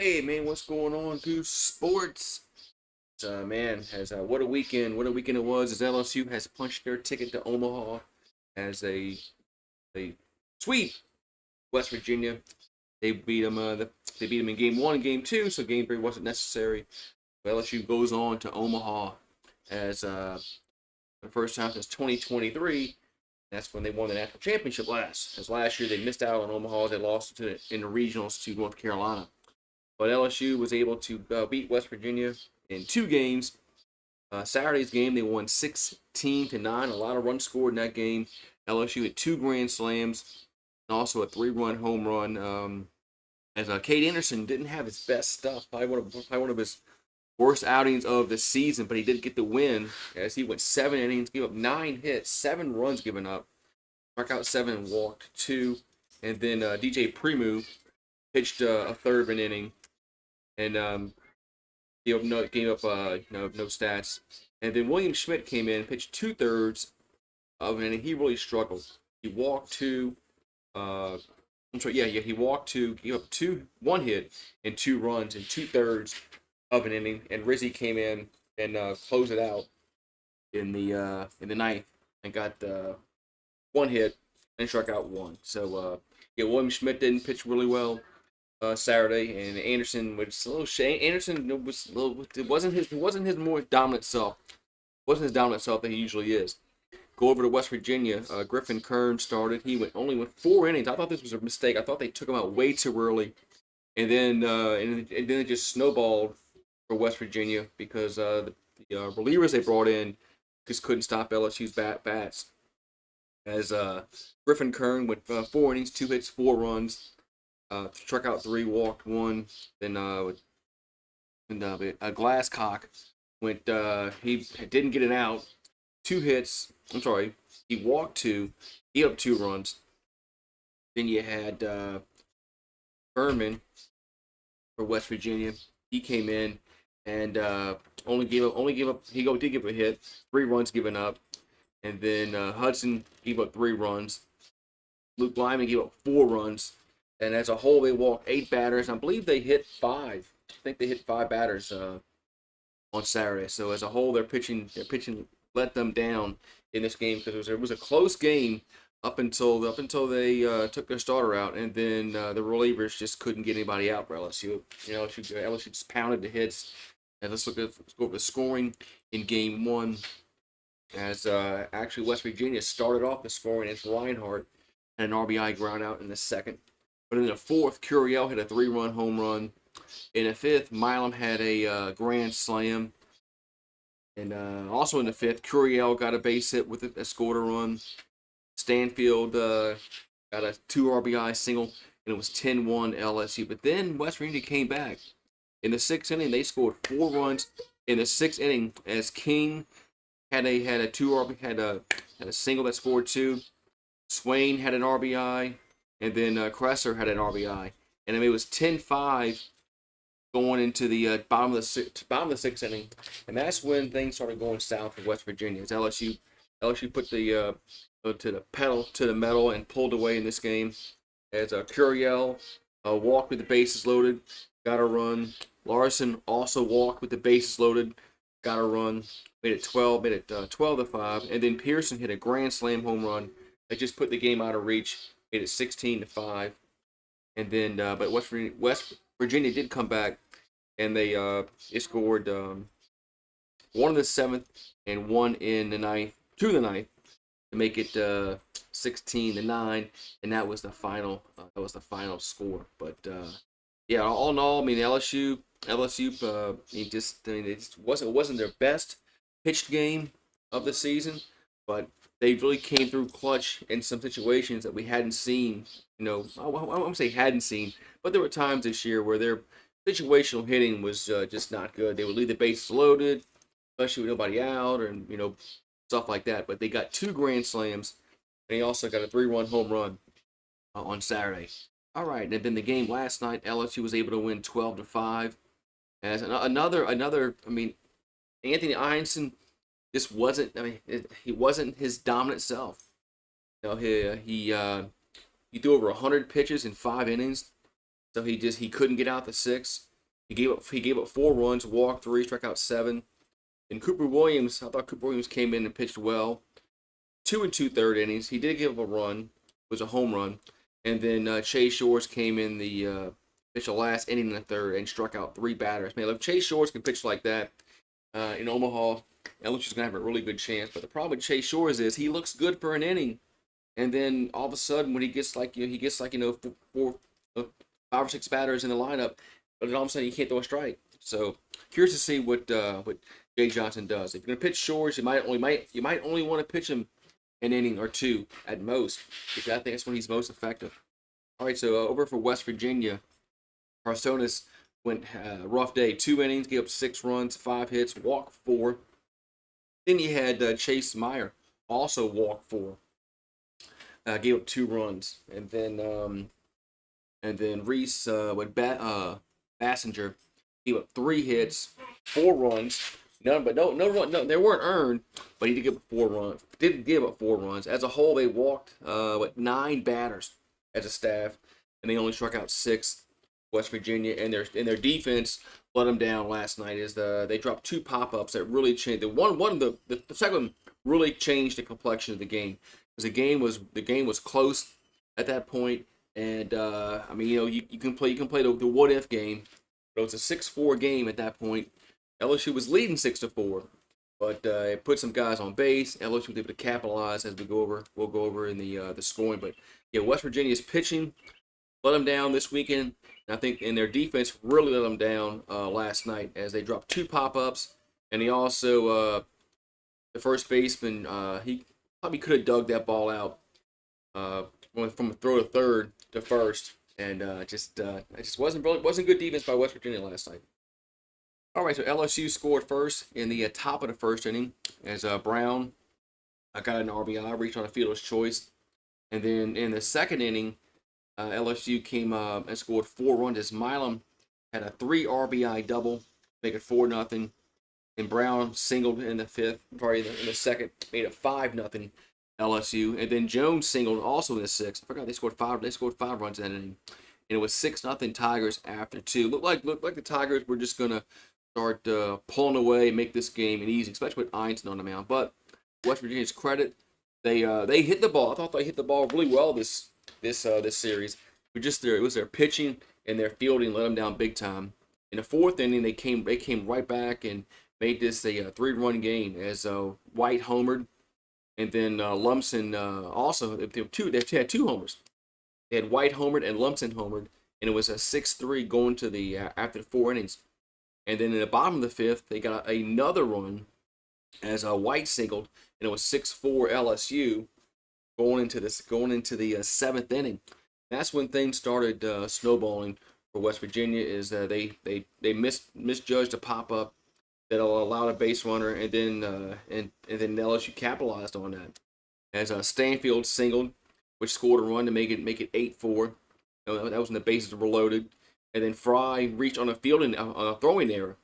Hey man, what's going on, Goose Sports? Man, has what a weekend! What a weekend it was. As LSU has punched their ticket to Omaha as they sweep West Virginia. They beat them. They beat them in game one and game two, so game three wasn't necessary. But LSU goes on to Omaha as the first time since 2023. That's when they won the national championship last. As last year they missed out on Omaha, they lost in the regionals to North Carolina. But LSU was able to beat West Virginia in two games. Saturday's game, they won 16-9. A lot of runs scored in that game. LSU had two grand slams and also a three-run home run. As Cade Anderson didn't have his best stuff, probably one of his worst outings of the season, but he did get the win as he went 7 innings, gave up 9 hits, 7 runs given up, struck out 7 and walked 2. And then DJ Premu pitched a third of an inning and gave up no stats. And then William Schmidt came in, pitched 2/3 of an inning. He really struggled. He walked two. He walked two, gave up 1 hit and 2 runs in 2/3 of an inning. And Rizzi came in and closed it out in the ninth and got 1 hit and struck out 1. So William Schmidt didn't pitch really well Saturday, and Anderson was a little shame. Anderson was a little, it wasn't his more dominant self. It wasn't his dominant self that he usually is. Go over to West Virginia. Griffin Kern started. He only went 4 innings. I thought this was a mistake. I thought they took him out way too early, and then it just snowballed for West Virginia because the relievers they brought in just couldn't stop LSU's bats. As Griffin Kern went 4 innings, 2 hits, 4 runs. Struck out 3, walked 1. Then Glasscock went. He didn't get an out. 2 hits. I'm sorry. He walked 2. He up 2 runs. Then you had Furman for West Virginia. He came in and only gave up. He did give a hit. 3 runs given up. And then Hudson gave up 3 runs. Luke Lyman gave up 4 runs. And as a whole, they walked 8 batters. I believe they hit 5. I think they hit 5 batters on Saturday. So as a whole, their pitching let them down in this game because it was a close game up until they took their starter out, and then the relievers just couldn't get anybody out for LSU. LSU just pounded the hits. And let's go over the scoring in game one. As actually West Virginia started off the scoring as Reinhardt had an RBI ground out in the second. But in the fourth, Curiel hit a 3-run home run. In the fifth, Milam had a grand slam. And also in the fifth, Curiel got a base hit with it that scored a run. Stanfield got a 2 RBI single, and it was 10-1 LSU. But then West Virginia came back. In the sixth inning, they scored 4 runs in the sixth inning as King had a single that scored 2. Swain had an RBI. And then Kresser had an RBI. And it was 10-5 going into the bottom of the sixth inning. And that's when things started going south for West Virginia. As LSU put the pedal to the metal and pulled away in this game. As Curiel walked with the bases loaded, got a run. Larson also walked with the bases loaded, got a run. Made it 12-5. And then Pearson hit a grand slam home run that just put the game out of reach. Made it 16-5, and then but West Virginia did come back, and they scored 1 in the seventh and 1 in the ninth to make it 16-9, and that was the final score. But all in all, I mean LSU it wasn't their best pitched game of the season, but they really came through clutch in some situations that we hadn't seen. I won't say hadn't seen, but there were times this year where their situational hitting was just not good. They would leave the bases loaded, especially with nobody out, and stuff like that. But they got 2 grand slams, and they also got a 3-run home run on Saturday. All right, and then the game last night, LSU was able to win 12-5. As another, I mean, Anthony Einstein just wasn't. I mean, he wasn't his dominant self. He threw over 100 pitches in 5 innings, so he couldn't get out the 6. He gave up 4 runs, walked 3, struck out 7. And Cooper Williams, I thought Cooper Williams came in and pitched well. 2 2/3 innings. He did give up a run. It was a home run. And then Chase Shores came in pitched the last inning in the third and struck out 3 batters. Man, if Chase Shores can pitch like that in Omaha, LSU's gonna have a really good chance. But the problem with Chase Shores is he looks good for an inning, and then all of a sudden when he gets like 5 or 6 batters in the lineup, but then all of a sudden he can't throw a strike. So curious to see what Jay Johnson does. If you're gonna pitch Shores, you might only want to pitch him an inning or 2 at most, because I think that's when he's most effective. All right, so over for West Virginia, Carsonas went rough day. 2 innings, gave up 6 runs, 5 hits, walked 4. Then you had Chase Meyer, also walked 4, gave up 2 runs, and then Reese Bassinger gave up 3 hits, 4 runs. No, they weren't earned, but he did give up 4 runs. Didn't give up 4 runs. As a whole, they walked 9 batters as a staff, and they only struck out 6. West Virginia and their defense let them down last night. They dropped 2 pop-ups that really changed. The second one really changed the complexion of the game, because the game was close at that point. And I mean, you can play the what if game, but it was a 6-4 game at that point. LSU was leading 6-4, but it put some guys on base. LSU was able to capitalize, as we'll go over in the scoring. But yeah, West Virginia's pitching let them down this weekend. And I think their defense really let them down last night, as they dropped 2 pop-ups, and he also the first baseman he probably could have dug that ball out from a throw to third to first, and it just wasn't good defense by West Virginia last night. All right, so LSU scored first in the top of the first inning, as Brown got an RBI, reached on a fielder's choice. And then in the second inning, LSU came and scored 4 runs, as Milam had a 3 RBI double, make it 4-0. And Brown singled in the second, made it 5-0 LSU. And then Jones singled also in the 6th. I forgot they scored 5 runs in that inning. And it was 6-0 Tigers after 2. Looked like the Tigers were just gonna start pulling away, make this game easy, especially with Einstein on the mound. But West Virginia's credit, they hit the ball. I thought they hit the ball really well this series. But it was their pitching and their fielding let them down big time. In the 4th inning, they came right back and made this a 3-run game, as White homered, and then Lumpson also they had 2 homers. They had White homered and Lumpson homered, and it was a 6-3 going to the after the 4 innings. And then in the bottom of the 5th, they got another run, as White singled, and it was 6-4 LSU going into the 7th inning. That's when things started snowballing for West Virginia. Is they misjudged a pop up that'll allow a base runner, and then LSU capitalized on that, as Stanfield singled, which scored a run to make it 8-4. That was when the bases were loaded, and then Fry reached on a throwing error.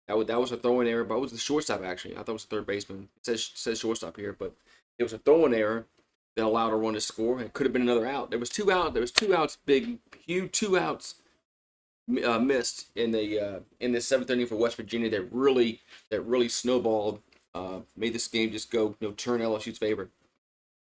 That was a throwing error, but it was the shortstop actually. I thought it was the third baseman. It says shortstop here, but it was a throwing error that allowed a run to score. It could have been another out. There was 2 outs, huge 2 outs missed in the 7th inning for West Virginia that really snowballed, made this game just go turn LSU's favor.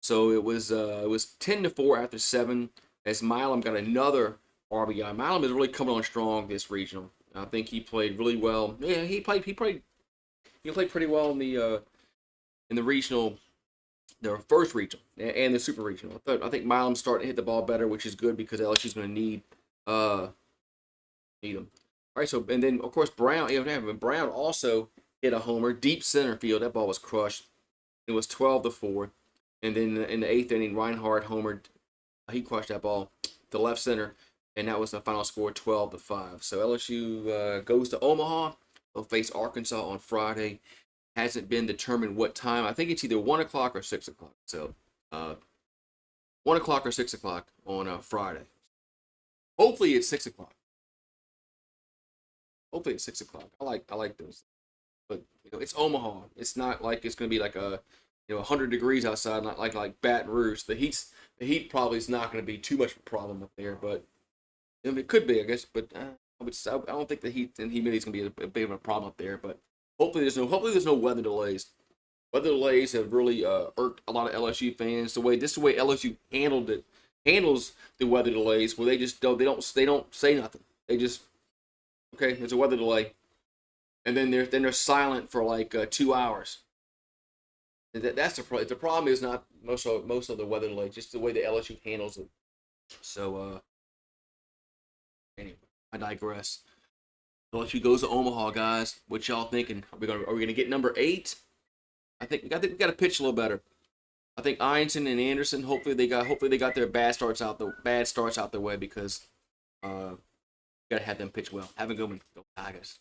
So it was 10-4 after 7, as Milam got another RBI. Milam is really coming on strong this regional. I think he played really well. Yeah, he played pretty well in the regional, the first regional and the super regional. I think Milam's starting to hit the ball better, which is good, because LSU's going to need him. All right, so and then of course Brown also hit a homer deep center field. That ball was crushed. It was 12-4, and then in the 8th inning, Reinhardt homered. He crushed that ball to left center, and that was the final score, 12-5. So LSU goes to Omaha. They'll face Arkansas on Friday. Hasn't been determined what time. I think it's either 1 o'clock or 6 o'clock. So 1 o'clock or 6 o'clock on Friday. Hopefully it's 6 o'clock. Hopefully it's 6 o'clock. I like those. But it's Omaha. It's not like it's going to be like 100 degrees outside, not like Baton Rouge. The heat probably is not going to be too much of a problem up there, but it could be, I guess. But I don't think the heat and humidity is going to be a big of a problem up there. But hopefully there's no weather delays. Weather delays have really irked a lot of LSU fans. This is the way LSU handles the weather delays, where they don't say nothing. They just, okay, there's a weather delay, and then they're silent for like 2 hours. And that's the problem. The problem is not most of the weather delay, just the way the LSU handles it. So anyway, I digress. LSU goes to Omaha, guys. What y'all thinking? Are we gonna get number 8? I think we got to pitch a little better. I think Ianson and Anderson. Hopefully they got their bad starts out the way, because gotta have them pitch well. Have a good one. Go Tigers.